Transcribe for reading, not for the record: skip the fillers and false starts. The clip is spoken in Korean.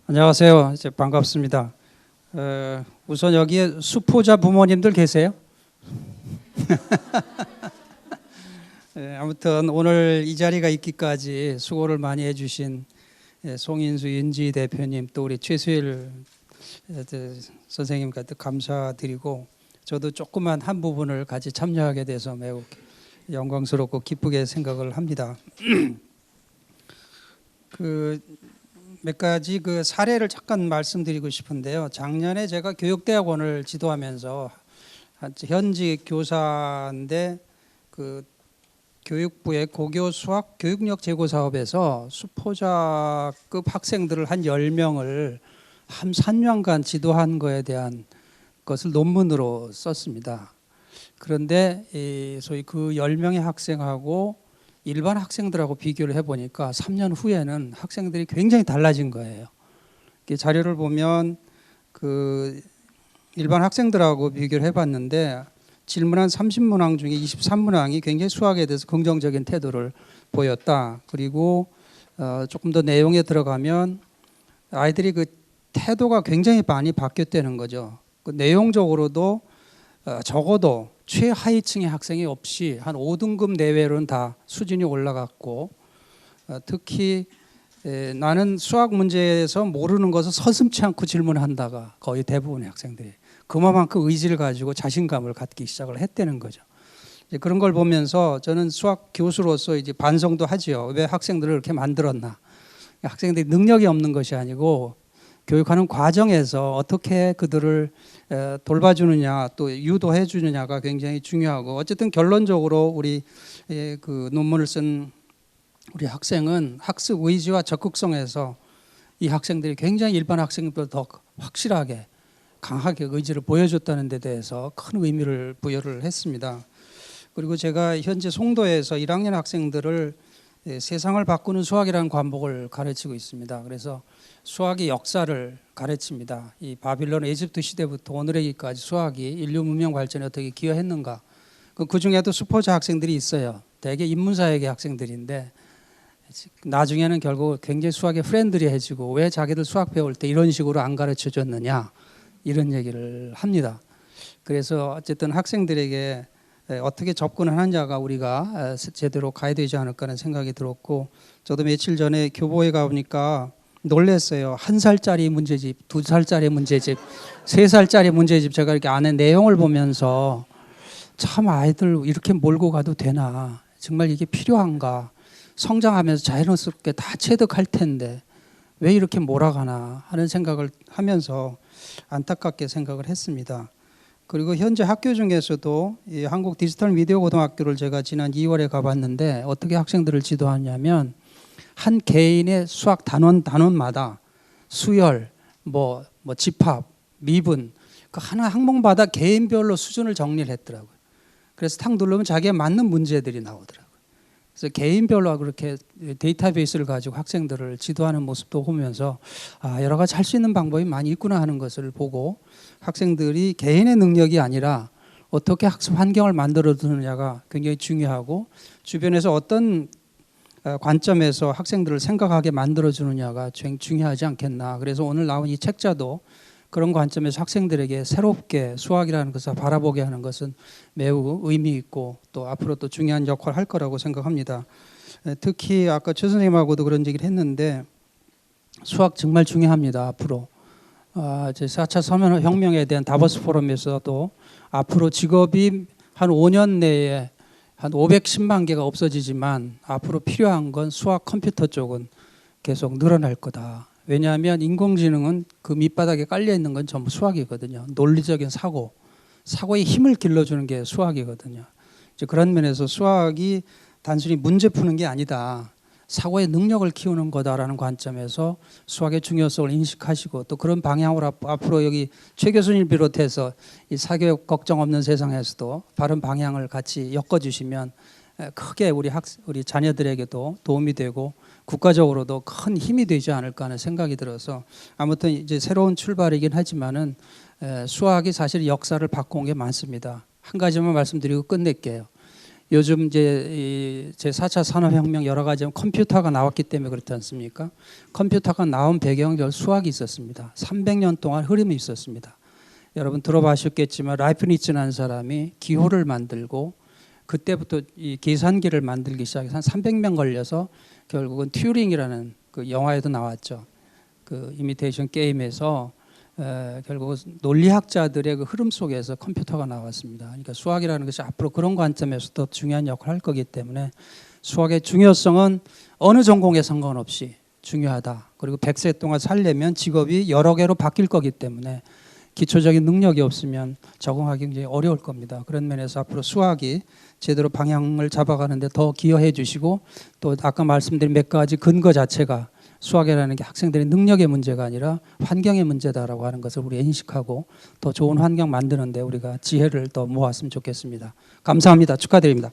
안녕하세요. 이제 반갑습니다. 우선 여기에 수포자 부모님들 계세요? 아무튼 오늘 이 자리가 있기까지 수고를 많이 해주신 송인수 윤지 대표님 또 우리 최수일 선생님께 감사드리고 저도 조그만 한 부분을 같이 참여하게 돼서 매우 영광스럽고 기쁘게 생각을 합니다. 몇 가지 사례를 잠깐 말씀드리고 싶은데요. 작년에 제가 교육대학원을 지도하면서 현직 교사인데 교육부의 고교 수학 교육력 제고 사업에서 수포자급 학생들을 한 10명을 한 3년간 지도한 거에 대한 것을 논문으로 썼습니다. 그런데 소위 그 10명의 학생하고 일반 학생들하고 비교를 해보니까 3년 후에는 학생들이 굉장히 달라진 거예요. 자료를 보면 일반 학생들하고 비교를 해봤는데 질문한 30문항 중에 23문항이 굉장히 수학에 대해서 긍정적인 태도를 보였다. 그리고 조금 더 내용에 들어가면 아이들이 태도가 굉장히 많이 바뀌었다는 거죠. 내용적으로도 적어도 최하위층의 학생이 없이 한 5등급 내외로는 다 수준이 올라갔고 특히 나는 수학 문제에서 모르는 것을 서슴지 않고 질문한다가 거의 대부분의 학생들이 그만큼 의지를 가지고 자신감을 갖기 시작을 했다는 거죠. 그런 걸 보면서 저는 수학 교수로서 이제 반성도 하지요. 왜 학생들을 이렇게 만들었나? 학생들이 능력이 없는 것이 아니고 교육하는 과정에서 어떻게 그들을 돌봐주느냐 또 유도해 주느냐가 굉장히 중요하고 어쨌든 결론적으로 우리 논문을 쓴 우리 학생은 학습 의지와 적극성에서 이 학생들이 굉장히 일반 학생들보다 더 확실하게 강하게 의지를 보여줬다는 데 대해서 큰 의미를 부여를 했습니다. 그리고 제가 현재 송도에서 1학년 학생들을 세상을 바꾸는 수학이라는 과목을 가르치고 있습니다. 그래서 수학의 역사를 가르칩니다. 이 바빌론 에집트 시대부터 오늘에기까지 수학이 인류 문명 발전에 어떻게 기여했는가. 그 중에도 수포자 학생들이 있어요. 대개 인문사회계 학생들인데 나중에는 결국 굉장히 수학에 프렌들리해지고 왜 자기들 수학 배울 때 이런 식으로 안 가르쳐 줬느냐 이런 얘기를 합니다. 그래서 어쨌든 학생들에게 어떻게 접근을 하느냐가 우리가 제대로 가야 되지 않을까 하는 생각이 들었고 저도 며칠 전에 교보에 가보니까 놀랐어요. 1살짜리 문제집, 2살짜리 문제집, 3살짜리 문제집 제가 이렇게 안에 내용을 보면서 참 아이들 이렇게 몰고 가도 되나 정말 이게 필요한가 성장하면서 자연스럽게 다 체득할 텐데 왜 이렇게 몰아가나 하는 생각을 하면서 안타깝게 생각을 했습니다. 그리고 현재 학교 중에서도 이 한국 디지털 미디어 고등학교를 제가 지난 2월에 가봤는데 어떻게 학생들을 지도하냐면 한 개인의 수학 단원마다 수열, 집합, 미분 그 하나 항목마다 개인별로 수준을 정리를 했더라고요. 그래서 탁 누르면 자기에 맞는 문제들이 나오더라고요. 그래서 개인별로 그렇게 데이터베이스를 가지고 학생들을 지도하는 모습도 보면서 여러 가지 할 수 있는 방법이 많이 있구나 하는 것을 보고 학생들이 개인의 능력이 아니라 어떻게 학습 환경을 만들어 두느냐가 굉장히 중요하고 주변에서 어떤 관점에서 학생들을 생각하게 만들어 주느냐가 중요하지 않겠나. 그래서 오늘 나온 이 책자도 그런 관점에서 학생들에게 새롭게 수학이라는 것을 바라보게 하는 것은 매우 의미 있고 또 앞으로 또 중요한 역할을 할 거라고 생각합니다. 특히 아까 최 선생님하고도 그런 얘기를 했는데 수학 정말 중요합니다. 앞으로 4차 산업혁명에 대한 다보스 포럼에서도 앞으로 직업이 한 5년 내에 한 510만 개가 없어지지만 앞으로 필요한 건 수학 컴퓨터 쪽은 계속 늘어날 거다. 왜냐하면 인공지능은 그 밑바닥에 깔려 있는 건 전부 수학이거든요. 논리적인 사고의 힘을 길러주는 게 수학이거든요. 이제 그런 면에서 수학이 단순히 문제 푸는 게 아니다. 사고의 능력을 키우는 거다라는 관점에서 수학의 중요성을 인식하시고 또 그런 방향으로 앞으로 여기 최 교수님 비롯해서 이 사교육 걱정 없는 세상에서도 바른 방향을 같이 엮어주시면 크게 우리 자녀들에게도 도움이 되고 국가적으로도 큰 힘이 되지 않을까 하는 생각이 들어서 아무튼 이제 새로운 출발이긴 하지만은 수학이 사실 역사를 바꾼 게 많습니다. 한 가지만 말씀드리고 끝낼게요. 요즘 이제 제 4차 산업혁명 여러 가지 컴퓨터가 나왔기 때문에 그렇지 않습니까? 컴퓨터가 나온 배경에 수학이 있었습니다. 300년 동안 흐름이 있었습니다. 여러분 들어보셨겠지만 라이프니츠라는 사람이 기호를 만들고 그때부터 이 계산기를 만들기 시작해서 한 300년 걸려서 결국은 튜링이라는 그 영화에도 나왔죠. 그 이미테이션 게임에서 결국 논리학자들의 그 흐름 속에서 컴퓨터가 나왔습니다. 그러니까 수학이라는 것이 앞으로 그런 관점에서 더 중요한 역할을 할 거기 때문에 수학의 중요성은 어느 전공에 상관없이 중요하다. 그리고 100세 동안 살려면 직업이 여러 개로 바뀔 거기 때문에 기초적인 능력이 없으면 적응하기 굉장히 어려울 겁니다. 그런 면에서 앞으로 수학이 제대로 방향을 잡아가는데 더 기여해 주시고 또 아까 말씀드린 몇 가지 근거 자체가 수학이라는 게 학생들의 능력의 문제가 아니라 환경의 문제다라고 하는 것을 우리 인식하고 더 좋은 환경 만드는데 우리가 지혜를 더 모았으면 좋겠습니다. 감사합니다. 축하드립니다.